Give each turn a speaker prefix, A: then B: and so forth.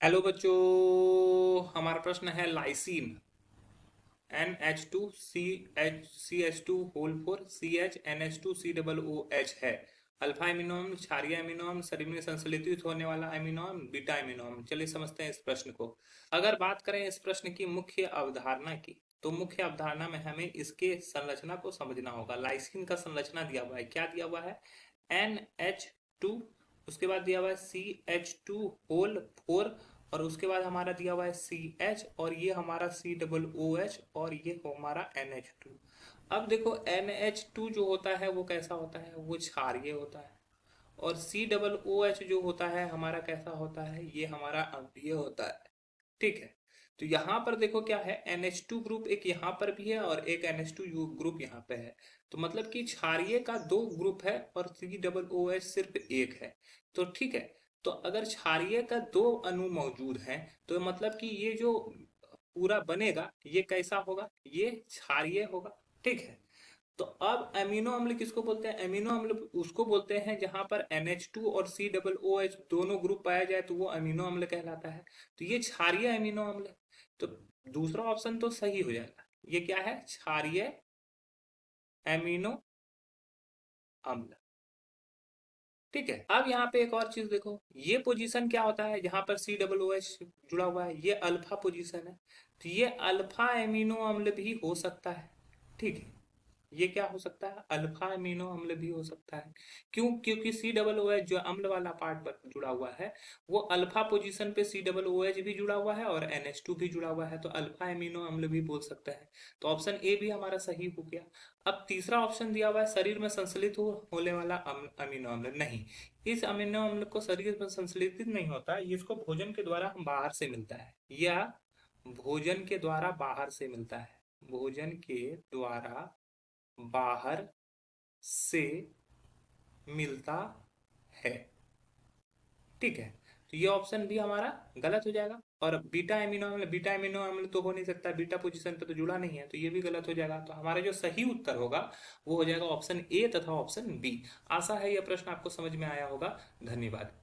A: Hello बच्चों, हमारा प्रश्न है lysine NH2CH whole 4 CH NH2C OOH है। अल्फा एमिनो अम्ल, क्षारीय अमीनो अम्ल, शरीर में संश्लेषित होने वाला अमीनो अम्ल, बीटा अमीनो अम्ल। चलिए समझते हैं इस प्रश्न को। अगर बात करें इस प्रश्न की मुख्य अवधारणा की, तो मुख्य अवधारणा में हमें इसके संरचना को समझना होगा। लाइसिन का संरचना दिया हुआ है, क्या दिया हुआ है? NH2, उसके बाद दिया हुआ है CH2 होल 4, और उसके बाद हमारा दिया हुआ है CH, और ये हमारा COOH, और ये हमारा NH2। अब देखो NH2 जो होता है वो कैसा होता है? वो क्षारीय होता है। और COOH जो होता है हमारा कैसा होता है? ये हमारा अम्लीय होता है। ठीक है। तो यहाँ पर देखो क्या है, NH2 ग्रुप एक यहाँ पर भी है और एक NH2 ग्रुप यहाँ पे है। तो मतलब कि क्षारीय का दो ग्रुप है और COOH सिर्फ एक है। तो ठीक है। तो अगर क्षारीय का दो अणु मौजूद हैं, तो मतलब कि ये जो पूरा बनेगा ये कैसा होगा? ये क्षारीय होगा। ठीक है। तो अब अमीनो अम्ल किसको बोलते हैं? अमीनो अम्ल उसको बोलते हैं जहां पर NH2 और COOH दोनों ग्रुप पाया जाए, तो वो अमीनो अम्ल कहलाता है। तो ये क्षारीय अमीनो अम्ल है। तो दूसरा ऑप्शन तो सही हो जाएगा। ये क्या है? क्षारीय अमीनो अम्ल। ठीक है। अब यहाँ पे एक और चीज देखो, ये पोजीशन क्या होता है जहां पर COOH जुड़ा हुआ है? ये अल्फा पोजीशन है। तो ये अल्फा एमिनो अम्ल भी हो सकता है। ठीक है। ये क्या हो सकता है? अल्फा अमीनो अम्ल भी हो सकता है। क्यों? क्योंकि COOH जो अम्ल वाला पार्ट पर जुड़ा हुआ है, वो अल्फा पोजीशन पे COOH भी जुड़ा हुआ है और NH2 भी जुड़ा हुआ है, तो अल्फा अमीनो अम्ल भी बोल सकता है। तो ऑप्शन ए भी हमारा सही हो गया। अब तीसरा ऑप्शन दिया हुआ है शरीर में संश्लेषित होने वाला अमीनो अम्ल। नहीं, इस अमीनो अम्ल को शरीर में संश्लेषित नहीं होता, इसको भोजन के द्वारा बाहर से मिलता है, या भोजन के द्वारा बाहर से मिलता है। भोजन के द्वारा बाहर से मिलता है। ठीक है। तो ये ऑप्शन भी हमारा गलत हो जाएगा। और बीटा एमिनो अम्ल तो हो नहीं सकता, बीटा पोजीशन पे तो जुड़ा नहीं है, तो ये भी गलत हो जाएगा। तो हमारा जो सही उत्तर होगा वो हो जाएगा ऑप्शन ए तथा ऑप्शन बी। आशा है यह प्रश्न आपको समझ में आया होगा। धन्यवाद।